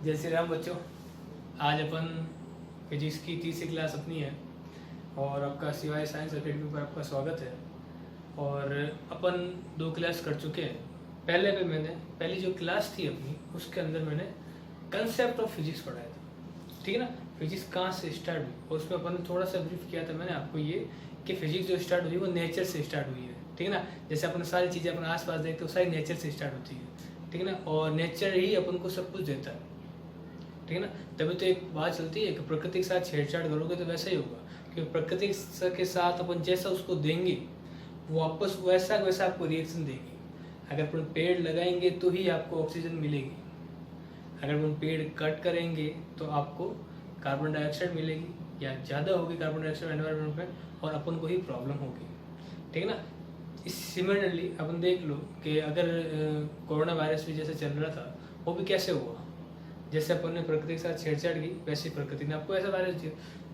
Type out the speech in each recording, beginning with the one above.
जय श्री राम बच्चों। आज अपन फिजिक्स की तीसरी क्लास अपनी है और आपका सिवाय साइंस अकेडमी पर आपका स्वागत है। और अपन 2 क्लास कर चुके हैं। पहली जो क्लास थी अपनी उसके अंदर मैंने कंसेप्ट ऑफ फिजिक्स पढ़ाया था, ठीक है ना। फिजिक्स कहाँ से स्टार्ट हुई और उसमें अपन ने थोड़ा सा ब्रीफ किया था मैंने आपको ये कि फिजिक्स जो स्टार्ट हुई वो नेचर से स्टार्ट हुई है, ठीक है ना। जैसे अपन सारी चीज़ें अपन आसपास देखते हो सारी नेचर से स्टार्ट होती है, ठीक है ना। और नेचर ही अपन को सब कुछ देता है, ठीक है ना। तभी तो एक बात चलती है कि प्रकृति के साथ छेड़छाड़ करोगे तो वैसा ही होगा, क्योंकि प्रकृति के साथ अपन जैसा उसको देंगे वो वापस वैसा वैसा आपको रिएक्शन देगी। अगर अपन पेड़ लगाएंगे तो ही आपको ऑक्सीजन मिलेगी, अगर अपन पेड़ कट करेंगे तो आपको कार्बन डाइऑक्साइड मिलेगी या ज़्यादा होगी कार्बन डाइऑक्साइड एनवायरनमेंट में और अपन को ही प्रॉब्लम होगी, ठीक है ना। इस सिमिलरली अपन देख लो कि अगर कोरोना वायरस भी जैसे चल रहा था वो भी कैसे हुआ, जैसे अपन ने प्रकृति के साथ छेड़छाड़ की वैसे ही प्रकृति ने आपको ऐसा वायरस दिया।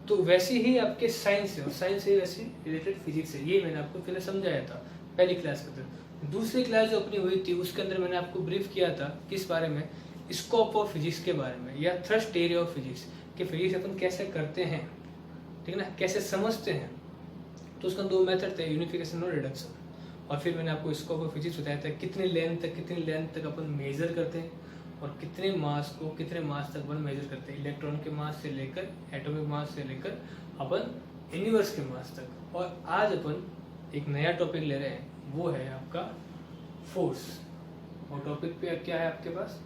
तो वैसे ही आपके साइंस है और साइंस से वैसे रिलेटेड फिजिक्स है। ये मैंने आपको पहले समझाया था पहली क्लास के अंदर। दूसरी क्लास जो अपनी हुई थी उसके अंदर मैंने आपको ब्रीफ किया था किस बारे में, स्कोप ऑफ फिजिक्स के बारे में या थ्रस्ट एरिया ऑफ फिजिक्स, कि फिजिक्स अपन कैसे करते हैं, ठीक है ना, कैसे समझते हैं। तो उसका 2 मेथड थे, यूनिफिकेशन और रिडक्शन। और फिर मैंने आपको स्कोप ऑफ फिजिक्स बताया था कितनी लेंथ तक अपन मेजर करते हैं और कितने मास तक अपन मेजर करते हैं, इलेक्ट्रॉन के मास से लेकर एटॉमिक मास से लेकर अपन यूनिवर्स के मास तक। और आज अपन एक नया टॉपिक ले रहे हैं, वो है आपका फोर्स। और टॉपिक पे क्या है आपके पास,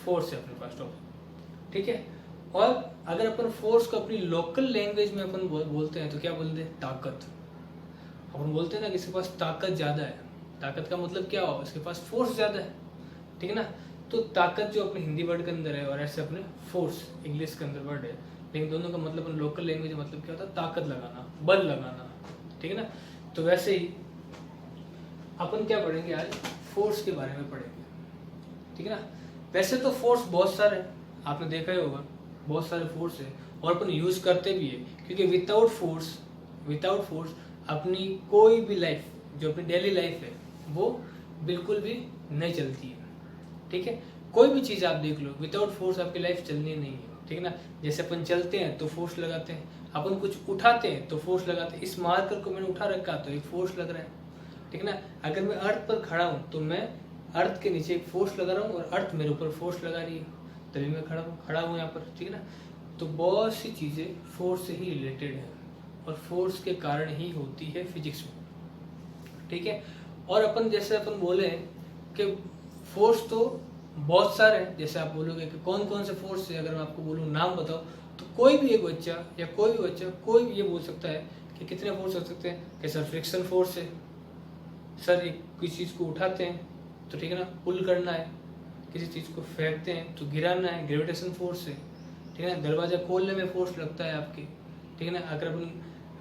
फोर्स है अपने पास टॉपिक, ठीक है। और अगर अपन फोर्स को अपनी लोकल लैंग्वेज में अपन बोलते हैं तो क्या बोलते हैं, ताकत। अपन बोलते हैं ना किसी के पास ताकत ज़्यादा है, ताकत का मतलब क्या हो, इसके पास फोर्स ज़्यादा है, ठीक है ना। तो ताकत जो अपने हिंदी वर्ड के अंदर है और ऐसे अपने फोर्स इंग्लिश के अंदर वर्ड है, लेकिन दोनों का मतलब अपन लोकल लैंग्वेज में मतलब क्या होता है, ताकत लगाना, बल लगाना, ठीक है ना। तो वैसे ही अपन क्या पढ़ेंगे आज, फोर्स के बारे में पढ़ेंगे, ठीक है ना। वैसे तो फोर्स बहुत सारे हैं, आपने देखा ही होगा बहुत सारे फोर्स है और अपन यूज करते भी है, क्योंकि विदाउट फोर्स अपनी कोई भी लाइफ जो अपनी डेली लाइफ है वो बिल्कुल भी नहीं चलती है, ठीक है। कोई भी चीज़ आप देख लो, विदाउट फोर्स आपकी लाइफ चलनी नहीं है, ठीक है ना। जैसे अपन चलते हैं तो फोर्स लगाते हैं, अपन कुछ उठाते हैं तो फोर्स लगाते हैं। इस मार्कर को मैंने उठा रखा तो एक फोर्स लग रहा है, ठीक है ना। अगर मैं अर्थ पर खड़ा हूँ तो मैं अर्थ के नीचे एक फोर्स लगा रहा हूँ और अर्थ मेरे ऊपर फोर्स लगा रही है, तभी मैं खड़ा हूँ यहाँ पर, ठीक है ना। तो बहुत सी चीज़ें फोर्स से ही रिलेटेड है और फोर्स के कारण ही होती है फिजिक्स में, ठीक है। और अपन जैसे अपन बोले कि फोर्स तो बहुत सारे हैं, जैसे आप बोलोगे कि कौन कौन से फोर्स है, अगर मैं आपको बोलूँ नाम बताओ तो कोई भी एक बच्चा या कोई भी ये बोल सकता है कि कितने फोर्स हो सकते हैं। कि सर फ्रिक्शन फोर्स है, सर एक किसी चीज़ को उठाते हैं तो ठीक है ना पुल करना है, किसी चीज़ को फेंकते हैं तो गिराना है, ग्रेविटेशन फोर्स है, ठीक है ना। दरवाज़ा खोलने में फोर्स लगता है आपके, ठीक है ना। अगर अपन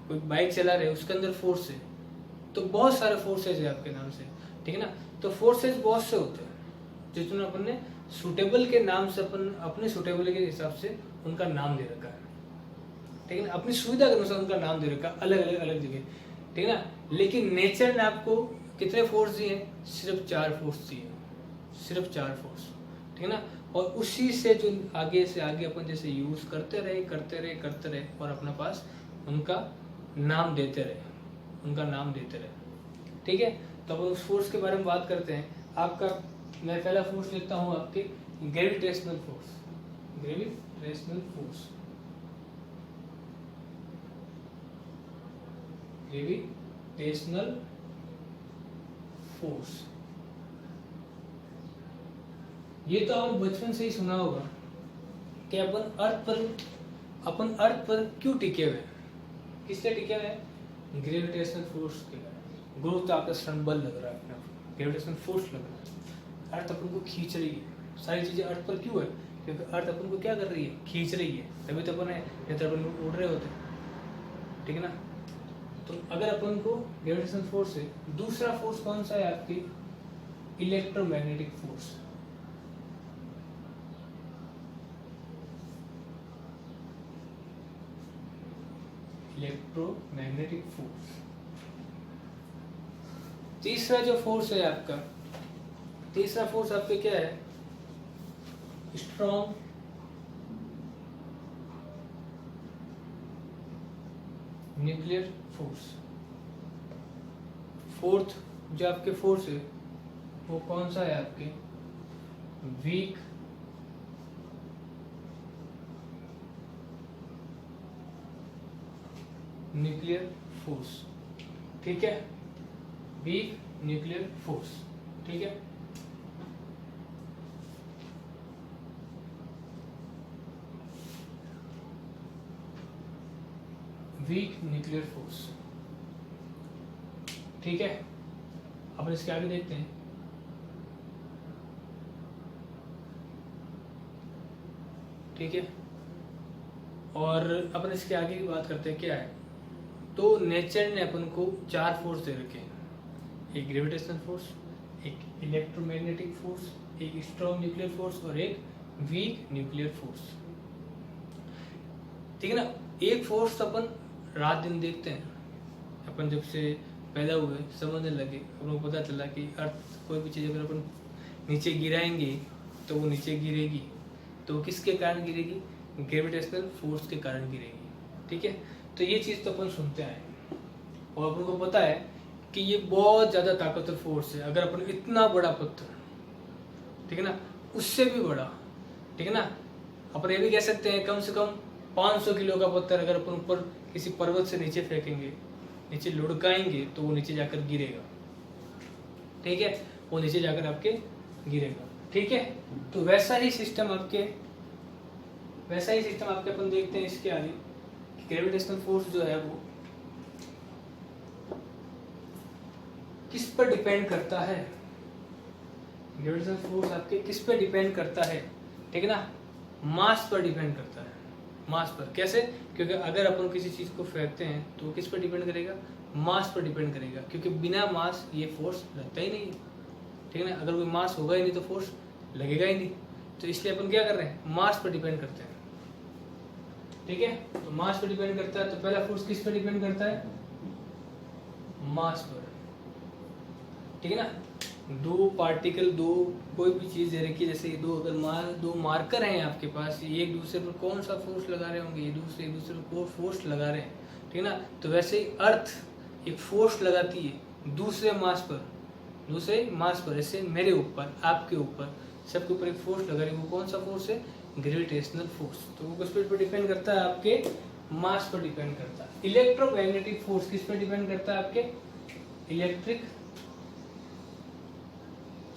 कोई बाइक चला रहे उसके अंदर फोर्स है, तो बहुत सारे फोर्सेज है आपके नाम से, ठीक है ना। तो फोर्सेज बहुत से होते हैं जिसमें अपन ने सूटेबल के नाम से अपन अपने सूटेबल के हिसाब से उनका नाम दे रखा है, ठीक है ना। अपनी सुविधा के अनुसार उनका नाम दे रखा है अलग जगह, ठीक है ना। लेकिन नेचर ने आपको कितने फोर्स दिए, सिर्फ 4 फोर्स दिए, सिर्फ 4 फोर्स, ठीक है ना। और उसी से जो आगे से आगे अपन जैसे यूज करते रहे और अपने पास उनका नाम देते रहे, ठीक है। तो अब उस फोर्स के बारे में बात करते हैं। आपका मैं पहला फोर्स लेता हूँ आपके ग्रेविटेशनल फोर्स। ये तो आपने बचपन से ही सुना होगा कि अपन अर्थ पर क्यों टिके हुए हैं, किससे टिके हुए हैं, ग्रेविटेशनल फोर्स के कारण। गुरुत्वाकर्षण बल लग रहा है अपना, ग्रेविटेशनल फोर्स लग रहा है, अर्थ अपन को खींच रही है। सारी चीजें अर्थ पर क्यों है, क्योंकि अर्थ अपन को क्या कर रही है, खींच रही है, तभी तो अपन है, नहीं तो अपन उड़ रहे होते, ठीक है ना। तो अगर अपन को ग्रेविटेशनल फोर्स है, दूसरा फोर्स कौन सा है आपकी, इलेक्ट्रोमैग्नेटिक फोर्स। Electromagnetic force. तीसरा जो फोर्स है आपका, तीसरा फोर्स आपके क्या है, स्ट्रॉन्ग न्यूक्लियर फोर्स। फोर्थ जो आपके फोर्स है वो कौन सा है आपके, वीक न्यूक्लियर फोर्स। ठीक है, वीक न्यूक्लियर फोर्स। ठीक है, वीक न्यूक्लियर फोर्स। ठीक है, अपन इसके आगे देखते हैं। ठीक है, और अपन इसके आगे की बात करते हैं क्या है। तो नेचर ने अपन को 4 फोर्स दे रखे हैं, एक ग्रेविटेशनल फोर्स, एक इलेक्ट्रोमैग्नेटिक फोर्स, एक स्ट्रॉन्ग न्यूक्लियर फोर्स और एक वीक न्यूक्लियर फोर्स। ठीक है ना। एक फोर्स अपन रात दिन देखते हैं, अपन जब से पैदा हुए समझने लगे, अपन को पता चला कि अर्थ कोई भी चीज़ अगर अपन नीचे गिराएंगे तो वो नीचे गिरेगी, तो किसके कारण गिरेगी, ग्रेविटेशनल फोर्स के कारण गिरेगी। ठीक है, तो ये चीज़ तो अपन सुनते आए और अपन को पता है कि ये बहुत ज़्यादा ताकतवर फोर्स है। अगर अपन इतना बड़ा पत्थर, ठीक है ना, उससे भी बड़ा, ठीक है ना, अपन ये भी कह सकते हैं कम से कम 500 किलो का पत्थर अगर अपन ऊपर किसी पर्वत से नीचे फेंकेंगे, नीचे लुढ़काएंगे तो वो नीचे जाकर गिरेगा। ठीक है, वो नीचे जाकर आपके गिरेगा। ठीक है, तो वैसा ही सिस्टम आपके अपन देखते हैं इसके आगे। ग्रेविटेशनल फोर्स जो है वो किस पर डिपेंड करता है, ग्रेविटेशनल फोर्स आपके किस पर डिपेंड करता है, ठीक है ना, मास पर डिपेंड करता है। मास पर कैसे, क्योंकि अगर अपन किसी चीज को फेंकते हैं तो किस पर डिपेंड करेगा, मास पर डिपेंड करेगा, क्योंकि बिना मास ये फोर्स लगता ही नहीं है। ठीक है ना, अगर कोई मास होगा ही नहीं तो फोर्स लगेगा ही नहीं। तो इसलिए अपन क्या कर रहे हैं, मास पर डिपेंड करते हैं। ठीक है, तो मास पर डिपेंड करता है, तो पहला फोर्स किस पर डिपेंड करता है, मास पर। ठीक है ना, दो पार्टिकल, दो कोई भी चीज दे रखी है, जैसे ये दो अगर दो मार्कर हैं आपके पास, ये एक दूसरे पर कौन सा फोर्स लगा रहे होंगे, ये एक दूसरे को फोर्स लगा रहे हैं। ठीक है ना, तो वैसे ही अर्थ एक फोर्स लगाती है दूसरे मास पर, जैसे मेरे ऊपर, आपके ऊपर, सबके ऊपर एक फोर्स लगा रही है। वो कौन सा फोर्स है, ग्रेविटेशनल फोर्स। तो वो किस पर डिपेंड करता है, आपके मास पर डिपेंड करता है। इलेक्ट्रोमैग्नेटिक फोर्स किस पर डिपेंड करता है, आपके इलेक्ट्रिक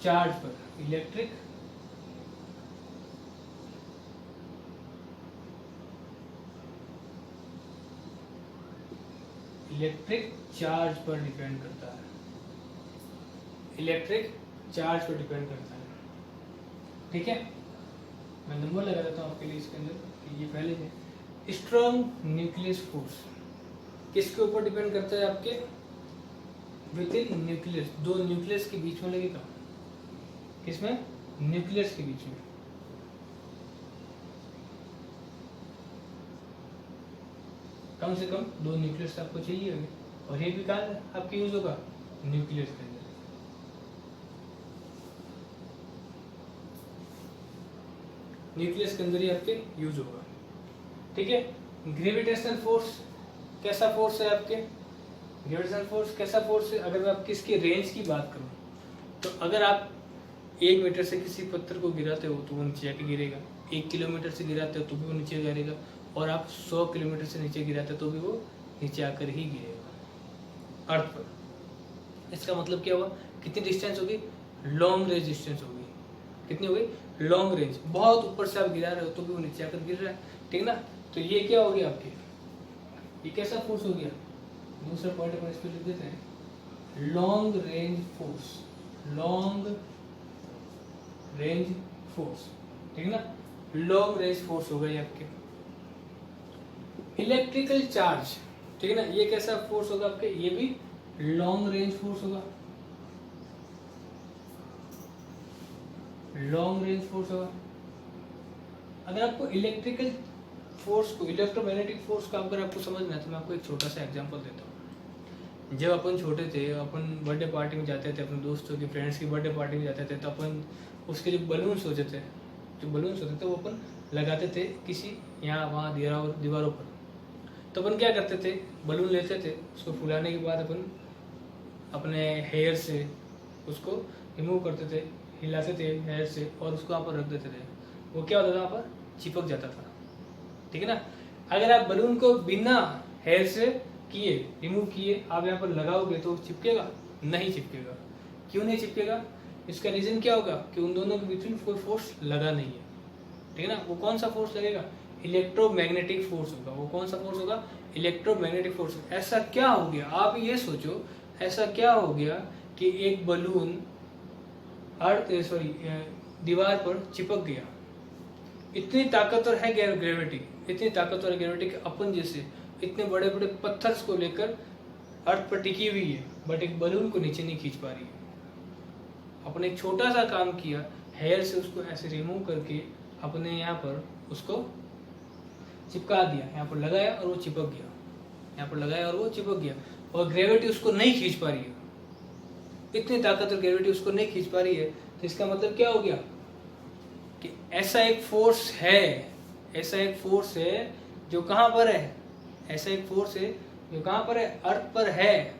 चार्ज पर, इलेक्ट्रिक चार्ज पर डिपेंड करता है, इलेक्ट्रिक चार्ज पर डिपेंड करता है। ठीक है, मैं नंबर लगा देता हूँ आपके लिए इसके अंदर कि ये पहले है। स्ट्रॉन्ग न्यूक्लियस फोर्स किसके ऊपर डिपेंड करता है, आपके विद इन न्यूक्लियस, दो न्यूक्लियस के बीच में लगेगा, किसमें, न्यूक्लियस के बीच में। कम से कम दो न्यूक्लियस आपको चाहिए होंगे, और ये भी कहाँ आपके यूज होगा, न्यूक्लियस के अंदर। न्यूक्लियस के अंदर ही आपके यूज होगा। ठीक है, ग्रेविटेशनल फोर्स कैसा फोर्स है, आपके ग्रेविटेशनल फोर्स कैसा फोर्स है। अगर मैं आपकी इसकी रेंज की बात करूं, तो अगर आप 1 मीटर से किसी पत्थर को गिराते हो तो वो नीचे जाके गिरेगा, 1 किलोमीटर से गिराते हो तो भी वो नीचे गिरेगा, और आप 100 किलोमीटर से नीचे गिराते हो तो भी वो नीचे आकर ही गिरेगा अर्थ पर। इसका मतलब क्या हुआ, कितनी डिस्टेंस होगी, लॉन्ग रेंज डिस्टेंस होगी। कितनी होगी, लॉन्ग रेंज। बहुत ऊपर से आप गिरा रहे हो तो भी वो नीचे आकर गिर रहा है। ठीक ना, तो ये क्या हो गया आपके, ये कैसा फोर्स हो गया, दूसरा पॉइंट अपन इस पर लिख देते हैं, long range force, long range force. ठीक है ना, लॉन्ग रेंज फोर्स हो गई आपके। इलेक्ट्रिकल चार्ज, ठीक है ना, ये कैसा फोर्स होगा आपके, ये भी लॉन्ग रेंज फोर्स होगा, लॉन्ग रेंज फोर्स होगा। अगर आपको इलेक्ट्रिकल फोर्स को, इलेक्ट्रोमैग्नेटिक फोर्स को अगर आपको समझना है तो मैं आपको एक छोटा सा एग्जांपल देता हूँ। जब अपन छोटे थे, अपन बर्थडे पार्टी में जाते थे, अपने दोस्तों के, फ्रेंड्स की बर्थडे पार्टी में जाते थे, तो अपन उसके जो बलून्स होते थे वो अपन लगाते थे किसी यहाँ वहाँ दीवारों पर। तो अपन क्या करते थे, बलून लेते थे, उसको फुलाने के बाद अपन अपने हेयर से उसको रिमूव करते थे, हिलाते थे हेयर से और उसको वहाँ पर रख देते थे। वो क्या होता था, वहाँ पर चिपक जाता था, ठीक है ना। अगर आप बलून को बिना हेयर से किए, रिमूव किए, आप यहाँ पर लगाओगे तो चिपकेगा? नहीं चिपकेगा। क्यों नहीं चिपकेगा? इसका रीजन क्या होगा कि उन दोनों के बीच में कोई फोर्स लगा नहीं है, ठीक है ना। वो कौन सा फोर्स लगेगा? इलेक्ट्रोमैग्नेटिक फोर्स होगा। वो कौन सा फोर्स होगा? Electromagnetic force. ऐसा क्या हो गया, आप ये सोचो, ऐसा क्या हो गया कि एक बलून दीवार पर चिपक गया। इतनी ताकतवर है ग्रेविटी, इतनी ताकतवर है ग्रेविटी कि अपन जैसे इतने बड़े बड़े पत्थर को लेकर अर्थ पर टिकी हुई है, बट एक बलून को नीचे नहीं खींच पा रही है। अपन एक छोटा सा काम किया, हेयर से उसको ऐसे रिमूव करके अपने यहाँ पर उसको चिपका दिया, यहाँ पर लगाया और वो चिपक गया, यहाँ पर लगाया और वो चिपक गया, और ग्रेविटी उसको नहीं खींच पा रही है। इतनी ताकतवर ग्रेविटी उसको नहीं खींच पा रही है, तो इसका मतलब क्या हो गया कि ऐसा एक फोर्स है, ऐसा एक फोर्स है जो कहाँ पर है, ऐसा एक फोर्स है जो कहाँ पर है, अर्थ पर है,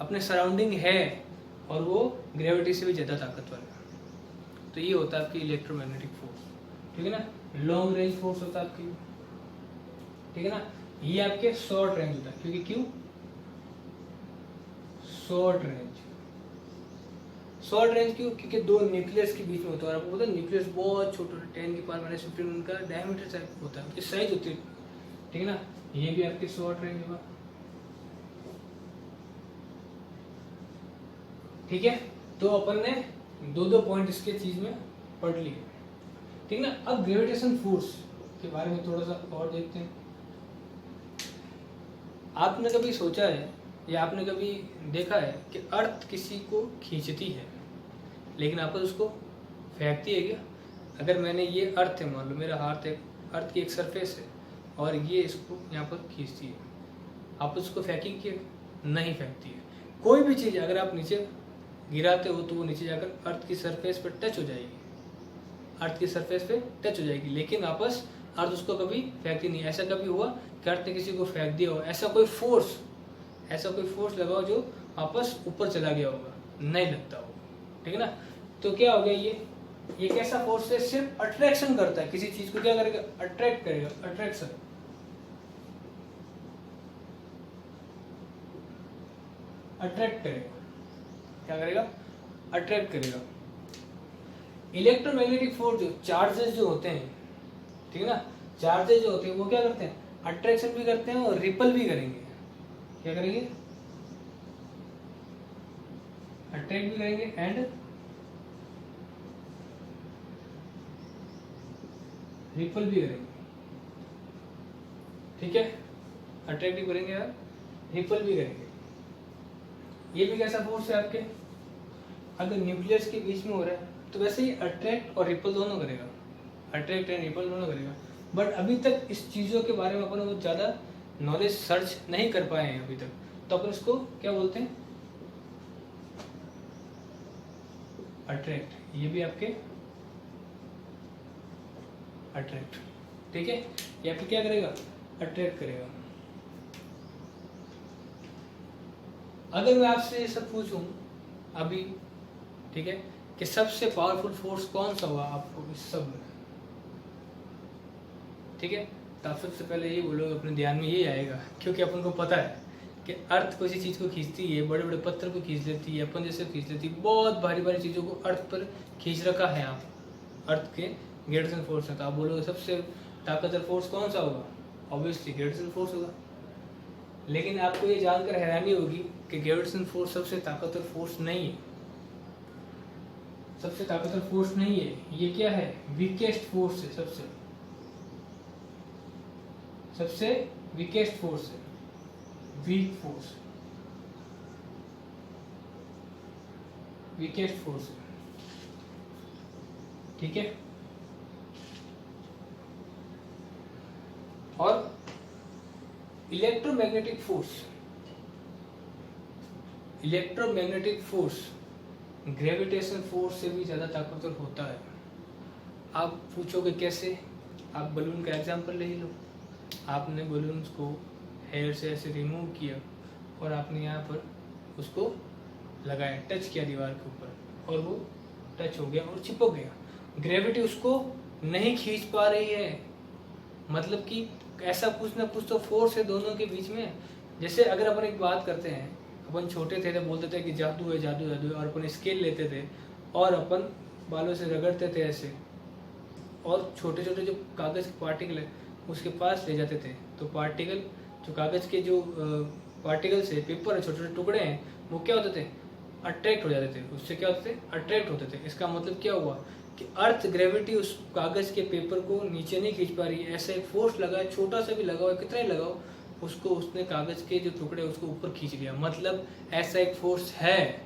अपने सराउंडिंग है, और वो ग्रेविटी से भी ज़्यादा ताकतवर है। तो ये होता है आपकी इलेक्ट्रोमैग्नेटिक फोर्स, ठीक है ना। लॉन्ग रेंज फोर्स होता है आपकी, ठीक है ना। ये आपके शॉर्ट रेंज होता है, क्योंकि क्यों शॉर्ट रेंज, शॉर्ट रेंज क्यों? क्योंकि दो न्यूक्लियस के बीच में होता है। आपको पता है न्यूक्लियस बहुत छोटा, 10 की पावर -15 उनका डायमीटर टाइप होता है, इस साइज होती है, ठीक है ना। ये भी आपकी शॉर्ट रेंज होगा, ठीक है। तो अपन ने दो पॉइंट इसके चीज में पढ़ लिए, ठीक ना। अब ग्रेविटेशन फोर्स के बारे में थोड़ा सा और देखते हैं। आपने कभी सोचा है या आपने कभी देखा है कि अर्थ किसी को खींचती है लेकिन आपस उसको फेंकती है क्या? अगर मैंने ये अर्थ है, मान लो मेरा हाथ है, अर्थ की एक सरफेस है और ये इसको यहाँ पर खींचती है, आप उसको फेंकेंगे क्या? नहीं फेंकती है। कोई भी चीज़ अगर आप नीचे गिराते हो तो वो नीचे जाकर अर्थ की सरफेस पर टच हो जाएगी, अर्थ की सरफेस पे टच हो जाएगी, लेकिन वापस अर्थ उसको कभी फेंकती नहीं। ऐसा कभी हुआ कि अर्थ ने किसी को फेंक दिया हो? ऐसा कोई फोर्स लगाओ जो वापस ऊपर चला गया होगा, नहीं लगता हो, ठीक है ना। तो क्या हो गया, ये कैसा फोर्स है? सिर्फ अट्रैक्शन करता है किसी चीज को, क्या करेगा? अट्रैक्ट करेगा, अट्रैक्शन, अट्रैक्ट करेगा, क्या करेगा? अट्रैक्ट करेगा। इलेक्ट्रोमैग्नेटिक फोर्स जो चार्जेस जो होते हैं, ठीक है ना, चार्जेस जो होते हैं वो क्या करते हैं? अट्रैक्शन भी करते हैं और रिपल भी करेंगे। क्या करेंगे? अट्रैक्ट भी करेंगे एंड रिपल भी करेंगे, ठीक है। अट्रैक्ट भी करेंगे और रिपल भी करेंगे। ये भी कैसा फोर्स है आपके? अगर न्यूक्लियस के बीच में हो रहा है तो वैसे ही अट्रैक्ट और रिपल दोनों करेगा, अट्रैक्ट एंड रिपल दोनों करेगा। बट अभी तक इस चीज़ों के बारे में अपन बहुत ज़्यादा नॉलेज सर्च नहीं कर पाए हैं अभी तक, तो अपन इसको क्या बोलते हैं? अट्रैक्ट। ये भी आपके अट्रैक्ट, ठीक है। ये आपके क्या करेगा? अट्रैक्ट करेगा। अगर मैं आपसे ये सब पूछूं अभी, ठीक है, कि सबसे पावरफुल फोर्स कौन सा हुआ आपको इस सब में, ठीक है, तो आप सबसे पहले ये बोलोगे, अपने ध्यान में ये आएगा, क्योंकि अपन को पता है कि अर्थ किसी चीज़ को खींचती है, बड़े बड़े पत्थर को खींच लेती है, अपन जैसे खींच लेती है, बहुत भारी भारी चीज़ों को अर्थ पर खींच रखा है यहाँ पर, अर्थ के ग्रेविटेशन फोर्स है। तो आप बोलोगे सबसे ताकतवर फोर्स कौन सा होगा? ऑब्वियसली ग्रेविटेशन फोर्स होगा। लेकिन आपको ये जानकर हैरानी होगी कि ग्रेविटेशन फोर्स सबसे ताकतवर फोर्स नहीं है, सबसे ताकतवर फोर्स नहीं है। ये क्या है? वीकेस्ट फोर्स है, सबसे वीकेस्ट फोर्स है, वीक फोर्स, वीकेस्ट फोर्स है, ठीक है। और इलेक्ट्रोमैग्नेटिक फोर्स ग्रेविटेशन फोर्स से भी ज़्यादा ताकतवर होता है। आप पूछोगे कैसे? आप बलून का एग्जाम्पल ले लो। आपने बलून को हेयर से ऐसे रिमूव किया और आपने यहाँ पर उसको लगाया, टच किया दीवार के ऊपर और वो टच हो गया और चिपक गया। ग्रेविटी उसको नहीं खींच पा रही है, मतलब कि ऐसा कुछ ना कुछ तो फोर्स है दोनों के बीच में। जैसे अगर अपन एक बात करते हैं, अपन छोटे थे तो बोलते थे कि जादू है जादू जादू है, और अपन स्केल लेते थे और अपन बालों से रगड़ते थे ऐसे, और छोटे छोटे जो कागज़ के पार्टिकल है उसके पास ले जाते थे, तो पार्टिकल जो कागज़ के जो पार्टिकल्स है, पेपर है, छोटे छोटे टुकड़े हैं, वो क्या होते थे, अट्रैक्ट हो जाते थे, उससे क्या होते थे, अट्रैक्ट होते थे। इसका मतलब क्या हुआ कि अर्थ ग्रेविटी उस कागज़ के पेपर को नीचे नहीं खींच पा रही है, ऐसा एक फोर्स लगा है, छोटा सा भी लगा हुआ, कितना ही लगाओ उसको, उसने कागज़ के जो टुकड़े उसको ऊपर खींच लिया। मतलब ऐसा एक फोर्स है,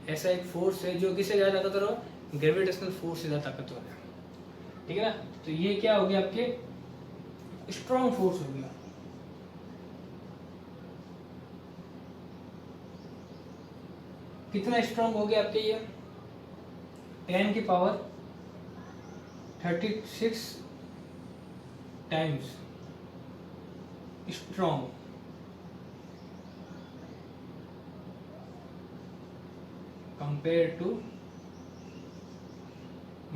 ऐसा एक फोर्स है जो किससे ज़्यादा ताकतवर हो, ग्रेविटेशनल फोर्स से ज़्यादा ताकतवर है। ठीक है ना। तो ये क्या हो गया, आपके स्ट्रॉन्ग फोर्स हो गया। कितना स्ट्रॉन्ग हो गया आपके ये, 10 की power 36 times strong. Compare to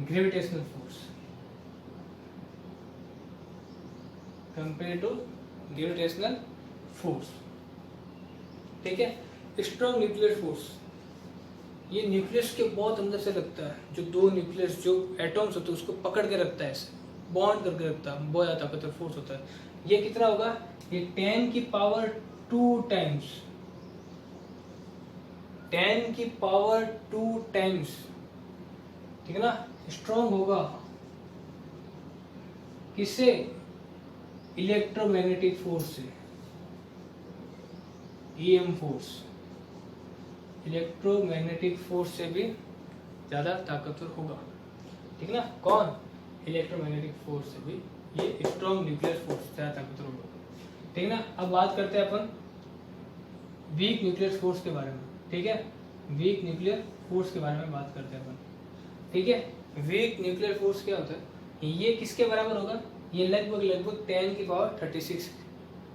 gravitational force, compare to gravitational force. ठीक है। स्ट्रॉन्ग न्यूक्लियर फोर्स, ये न्यूक्लियस के बहुत अंदर से लगता है, जो दो न्यूक्लियस जो एटॉम्स होते हैं उसको पकड़ के रखता है, ऐसे बॉन्ड करके रखता है, बहुत ज़्यादा ताकतवर फोर्स होता है। ये कितना होगा, ये 10 की पावर 2 टाइम्स, 10 की पावर 2 टाइम्स, ठीक है ना, स्ट्रॉन्ग होगा। किससे, इलेक्ट्रोमैग्नेटिक फोर्स से, ईएम फोर्स, इलेक्ट्रोमैग्नेटिक फोर्स से भी ज़्यादा ताकतवर होगा। ठीक है ना, कौन, इलेक्ट्रोमैग्नेटिक फोर्स से भी ये स्ट्रॉन्ग न्यूक्लियर फोर्स से ज़्यादा ताकतवर होगा। ठीक है ना। अब बात करते हैं अपन वीक न्यूक्लियर फोर्स के बारे में। ठीक है, वीक न्यूक्लियर फोर्स के बारे में बात करते हैं अपन। ठीक है, वीक न्यूक्लियर फोर्स क्या होता है, ये किसके बराबर होगा, ये लगभग 10 की पावर 36,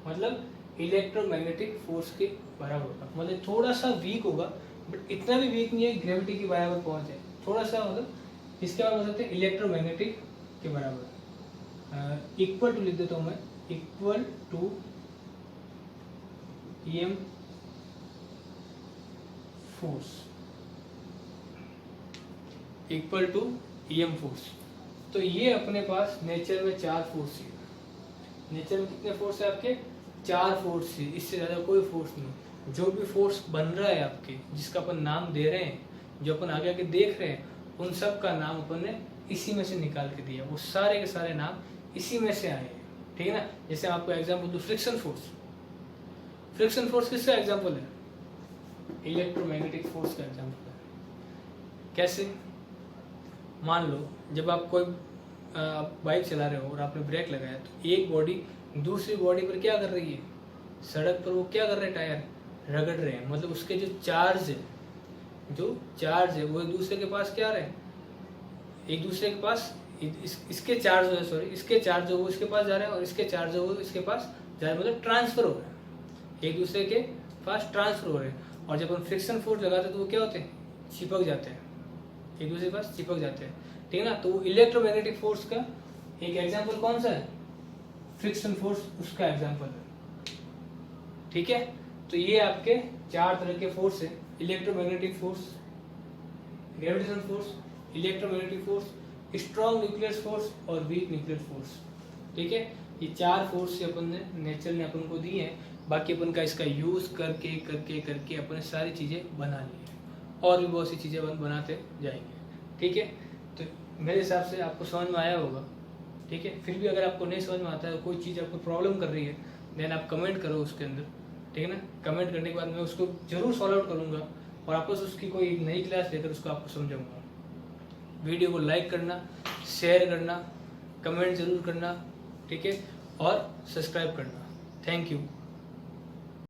मतलब इलेक्ट्रोमैग्नेटिक फोर्स के बराबर होगा। मतलब थोड़ा सा वीक होगा, बट इतना भी वीक नहीं है ग्रेविटी के बराबर पहुंच जाए, थोड़ा सा मतलब इसके बराबर हो सकते हैं, इलेक्ट्रोमैग्नेटिक के बराबर। इक्वल टू लिख देता हूँ मैं, equal to EM force, equal to EM force. तो ये अपने पास नेचर में 4 फोर्स है। नेचर में कितने फोर्स है आपके, 4 फोर्स है, इससे ज़्यादा कोई फोर्स नहीं। जो भी फोर्स बन रहा है आपके, जिसका अपन नाम दे रहे हैं, जो अपन आगे आगे देख रहे हैं, उन सब का नाम अपन ने इसी में से निकाल के दिया। वो सारे के सारे नाम इसी में से आए हैं। ठीक है ना। जैसे आपको एग्जाम्पल दूँ, फ्रिक्शन फोर्स, फ्रिक्शन फोर्स किसका एग्जाम्पल है, इलेक्ट्रोमैग्नेटिक फोर्स का एग्जाम्पल है। कैसे, मान लो जब आप कोई बाइक चला रहे हो और आपने ब्रेक लगाया, तो एक बॉडी दूसरी बॉडी पर क्या कर रही है, सड़क पर वो क्या कर रहे हैं, टायर रगड़ रहे हैं। मतलब उसके जो चार्ज है वो एक दूसरे के पास क्या रहे हैं, एक दूसरे के पास इसके चार्ज हो, सॉरी इसके चार्ज हो वो इसके पास जा रहे हैं, और इसके चार्ज हो वो इसके पास जा रहे हैं, मतलब ट्रांसफर हो रहे हैं, एक दूसरे के पास ट्रांसफर हो रहे हैं। और जब हम फ्रिक्शन फोर्स लगाते हैं तो वो क्या होते हैं, चिपक जाते हैं, एक दूसरे के पास चिपक जाते हैं। ठीक है ना। तो इलेक्ट्रोमैग्नेटिक फोर्स का एक एग्जांपल कौन सा है, फ्रिक्शन फोर्स, उसका एग्जांपल है। ठीक है। तो ये आपके 4 तरह के फोर्स है, electromagnetic force, gravitational force, electromagnetic force, strong nuclear force और वीक न्यूक्लियर फोर्स। ठीक है। ये 4 फोर्स से अपन ने नेचर ने अपन को दी है। बाकी अपन का इसका यूज करके करके करके अपन सारी चीजें बना ली है, और भी बहुत सी चीजें अपन बनाते जाएंगे। ठीक है। तो मेरे हिसाब से आपको समझ में आया होगा। ठीक है। फिर भी अगर आपको नहीं समझ में आता है, कोई चीज़ आपको प्रॉब्लम कर रही है, देन आप कमेंट करो उसके अंदर। ठीक है ना। कमेंट करने के बाद मैं उसको जरूर सॉल्व आउट करूँगा और आपस उसकी कोई नई क्लास लेकर उसको आपको समझाऊंगा। वीडियो को लाइक करना, शेयर करना, कमेंट जरूर करना। ठीक है। और सब्सक्राइब करना। Thank you.